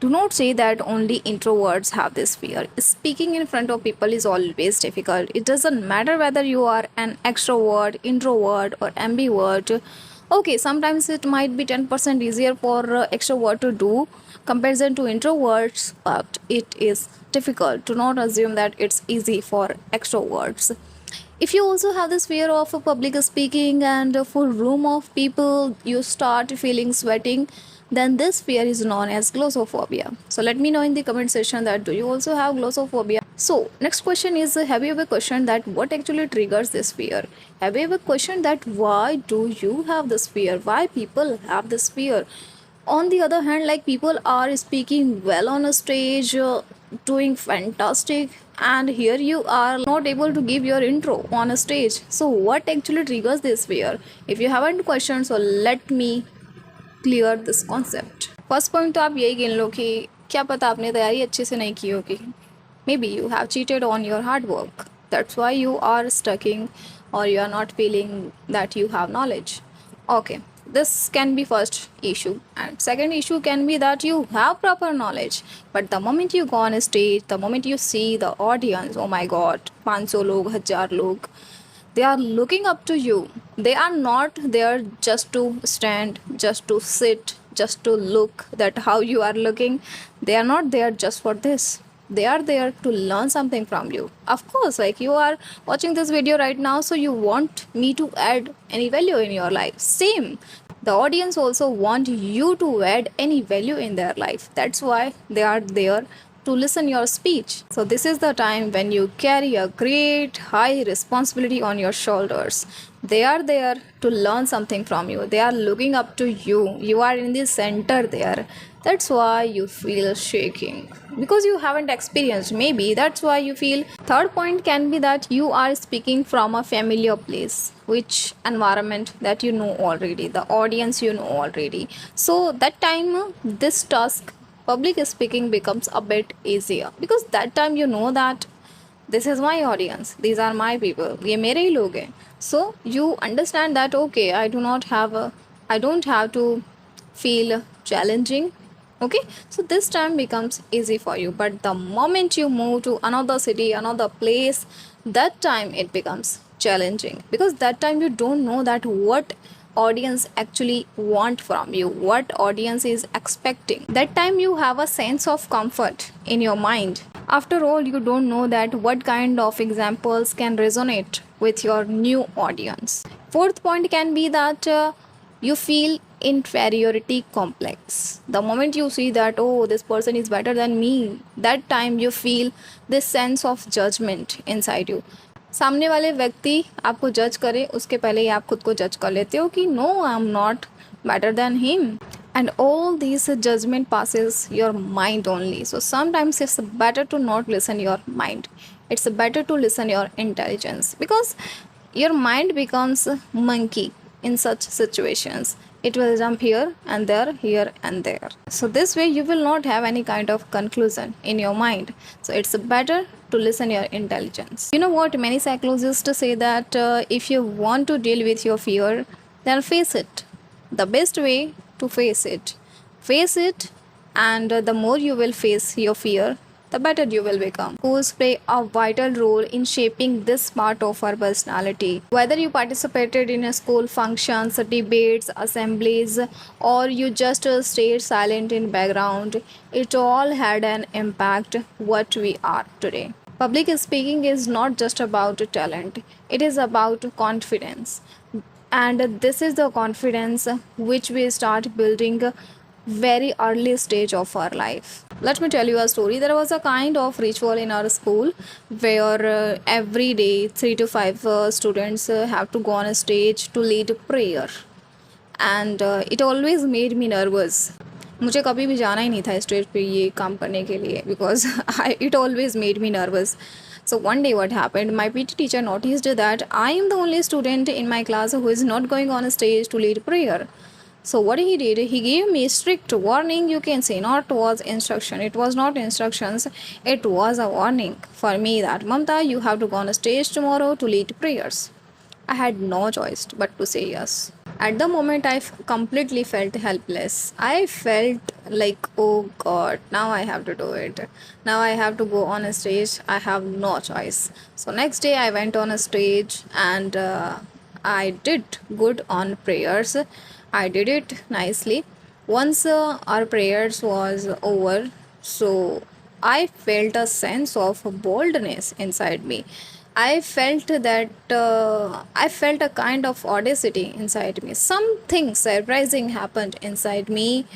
Do not say that only introverts have this fear. Speaking in front of people is always difficult. It doesn't matter whether you are an extrovert, introvert, or ambivert. Okay, sometimes it might be 10% easier for extrovert to do comparison to introverts, but it is difficult. Do not assume that it's easy for extroverts. If you also have this fear of public speaking and a full room of people you start feeling sweating, then this fear is known as glossophobia. So let me know in the comment section that do you also have glossophobia. So next question is, have you ever questioned that what actually triggers this fear? Have you ever questioned that why do you have this fear, why people have this fear? On the other hand, like, people are speaking well on a stage, doing fantastic, and here you are not able to give your intro on a stage. So what actually triggers this fear? If you haven't questioned, so let me clear this concept. First point तो आप यही गिन लो कि क्या पता आपने तैयारी अच्छे से नहीं की होगी. May be you have cheated on your hard work, that's why you are stucking or you are not feeling that you have knowledge. Okay, this can be first issue, and second issue can be that you have proper knowledge, but the moment you go on a stage, the moment you see the audience, oh my god, 500 log, 1000 log, they are looking up to you. They are not there just to stand, just to sit, just to look that how you are looking. They are not there just for this. They are there to learn something from you. Of course, like, you are watching this video right now, so you want me to add any value in your life. Same, the audience also want you to add any value in their life. That's why they are there to listen your speech. So this is the time when you carry a great high responsibility on your shoulders. They are there to learn something from you. They are looking up to you. You are in the center there. That's why you feel shaking, because you haven't experienced. Maybe that's why you feel. Third point can be that you are speaking from a familiar place, which environment that you know already, the audience you know already. So that time, this task, public speaking, becomes a bit easier, because that time you know that this is my audience, these are my people, ये मेरे ही लोग हैं. So you understand that okay, I don't have to feel challenging. Okay, so this time becomes easy for you. But the moment you move to another city, another place, that time it becomes challenging, because that time you don't know that what audience actually want from you, what audience is expecting. That time you have a sense of comfort in your mind. After all, you don't know that what kind of examples can resonate with your new audience. Fourth point can be that you feel inferiority complex. The moment you see that, oh, this person is better than me, that time you feel this sense of judgment inside you. सामने वाले व्यक्ति आपको जज करे उसके पहले ही आप खुद को जज कर लेते हो कि no, I am not better than him, and all these judgment passes your mind only. So sometimes it's better to not listen your mind. It's better to listen your intelligence, because your mind becomes monkey in such situations. It will jump here and there. So this way you will not have any kind of conclusion in your mind. So it's better to listen your intelligence. You know what, many psychologists say that if you want to deal with your fear, then face it. The best way to face it, and the more you will face your fear, the better you will become. Schools play a vital role in shaping this part of our personality. Whether you participated in a school functions, debates, assemblies, or you just stayed silent in background, it all had an impact what we are today. Public speaking is not just about talent, it is about confidence. And this is the confidence which we start building very early stage of our life. Let me tell you a story. There was a kind of ritual in our school where every day 3 to 5 students have to go on a stage to lead prayer, and it always made me nervous. मुझे कभी भी जाना ही नहीं था stage पे ये काम करने के लिए, because it always made me nervous. So one day what happened, my PT teacher noticed that I am the only student in my class who is not going on a stage to lead prayer. So what he did, he gave me strict warning, you can say. Not was instruction, it was not instructions, it was a warning for me that, Mamta, you have to go on a stage tomorrow to lead prayers. I had no choice but to say yes. At the moment, completely felt helpless. I felt like, oh God, now I have to do it. Now I have to go on a stage. I have no choice. So next day, I went on a stage and I did good on prayers. I did it nicely. Once our prayers was over, so I felt a sense of boldness inside me. I felt a kind of audacity inside me. Something surprising happened inside me.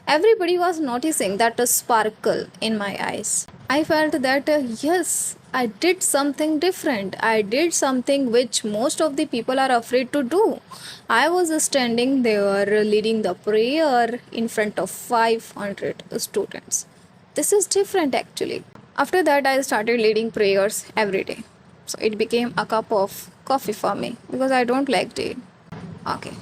Everybody was noticing that a sparkle in my eyes. I felt that yes, I did something different. I did something which most of the people are afraid to do. I was standing there leading the prayer in front of 500 students. This is different actually. After that, I started leading prayers every day. So it became a cup of coffee for me because I don't like tea. Okay.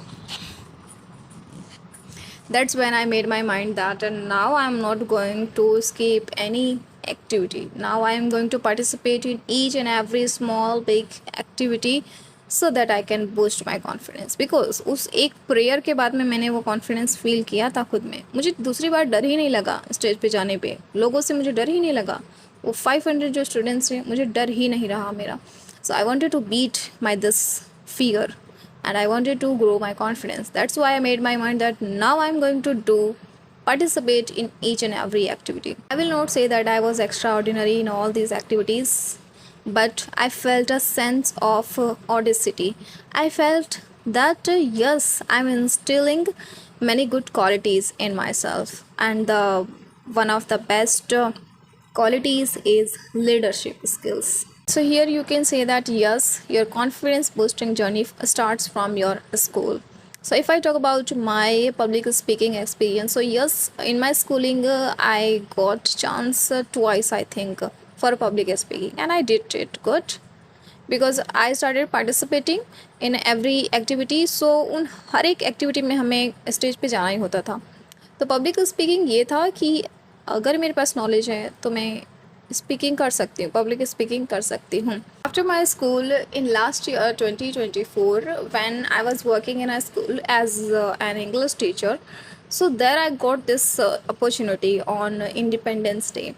That's when I made my mind that now I'm not going to skip any activity. Now I am going to participate in each and every small big activity so that I can boost my confidence. Because उस एक prayer के बाद में मैंने वो confidence feel किया था खुद में. मुझे दूसरी बार डर ही नहीं लगा स्टेज पे जाने पे. लोगों से मुझे डर ही नहीं लगा. वो 500 जो स्टूडेंट्स थे मुझे डर ही नहीं रहा मेरा. So I wanted to beat my this fear and I wanted to grow my confidence. That's why I made my mind that now I'm going to participate in each and every activity. I will not say that I was extraordinary in all these activities, but I felt a sense of audacity. I felt that yes, I'm instilling many good qualities in myself, and the one of the best qualities is leadership skills. So here you can say that yes, your confidence boosting journey starts from your school. So if I talk about my public speaking experience, so yes, in my schooling I got chance twice I think for public speaking and I did it good because I started participating in every activity. So उन हर एक activity में हमें stage पे जाना ही होता था. तो public speaking ये था कि अगर मेरे पास नॉलेज है तो मैं स्पीकिंग कर सकती हूँ, पब्लिक स्पीकिंग कर सकती हूँ. After my school in last year 2024 when I was working in a school as an English teacher, so there I got this opportunity on Independence Day.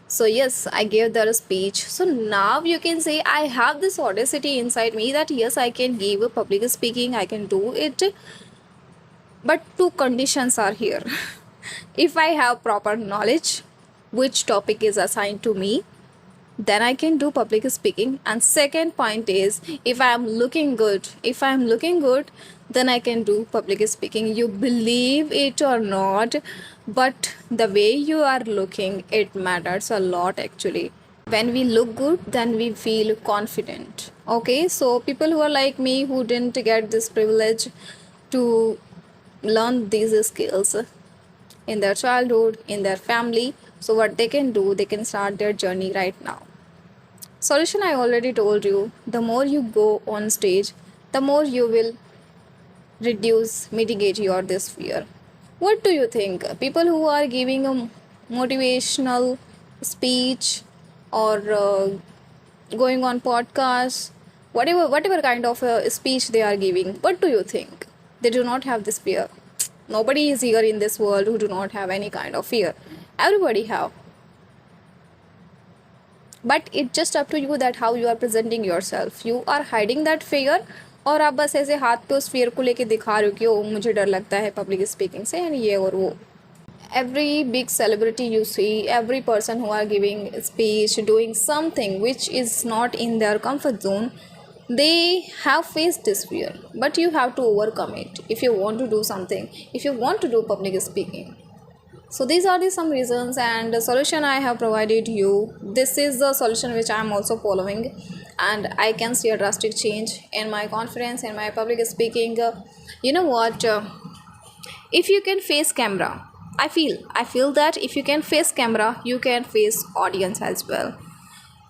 So yes, I gave that a speech. So now you can say I have this audacity inside me that yes, I can give a public speaking, I can do it, but two conditions are here. If I have proper knowledge which topic is assigned to me, then I can do public speaking. And second point is if I am looking good, then I can do public speaking. You believe it or not, but the way you are looking, it matters a lot actually. When we look good, then we feel confident. Okay, so people who are like me who didn't get this privilege to learn these skills in their childhood, in their family, so what they can do, they can start their journey right now. Solution I already told you. The more you go on stage, the more you will mitigate your this fear. What do you think? People who are giving a motivational speech or going on podcasts, whatever kind of speech they are giving, what do you think? They do not have this fear. Nobody is here in this world who do not have any kind of fear. Everybody have. But it's just up to you that how you are presenting yourself. You are hiding that fear और आप बस ऐसे हाथ पे उस fear को लेके दिखा रहे हो कि ओ मुझे डर लगता है public speaking से and ये और वो. Every big celebrity you see, every person who are giving speech, doing something which is not in their comfort zone, they have faced this fear, but you have to overcome it if you want to do something, if you want to do public speaking. So these are the some reasons and the solution I have provided you. This is the solution which I am also following and I can see a drastic change in my confidence in my public speaking. You know what, if you can face camera, I feel that if you can face camera, you can face audience as well.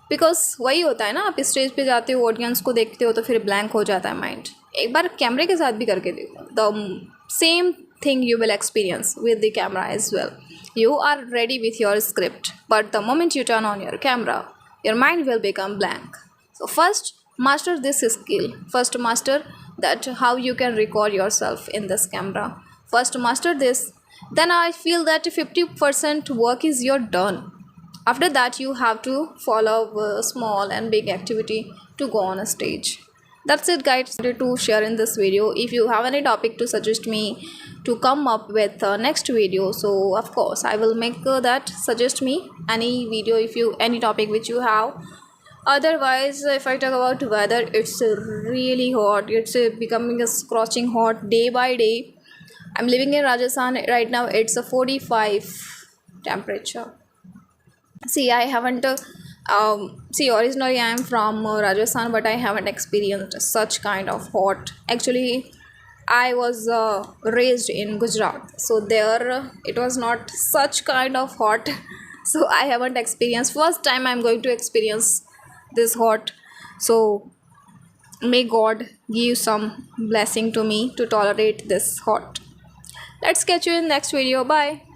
Because वही होता है ना, आप stage पे जाते हो, audience को देखते हो तो फिर ब्लैंक हो जाता है माइंड. एक बार कैमरे के साथ भी करके देखो, the same thing you will experience with the camera as well. You are ready with your script, but the moment you turn on your camera, your mind will become blank. So first, master this skill. First, master that how you can record yourself in this camera. First master this, then I feel that 50% work is your done. After that you have to follow a small and big activity to go on a stage. That's it guys, to share in this video. If you have any topic to suggest me to come up with next video, so of course I will make that. Suggest me any video, if you any topic which you have. Otherwise, if I talk about weather, it's really hot. It's becoming a scorching hot day by day. I'm living in Rajasthan right now. It's a 45 temperature. See, I haven't. See, originally I am from Rajasthan, but I haven't experienced such kind of hot. Actually, I was raised in Gujarat, so there it was not such kind of hot. So I haven't experienced. First time I'm going to experience this hot. So may God give some blessing to me to tolerate this hot. Let's catch you in next video. Bye.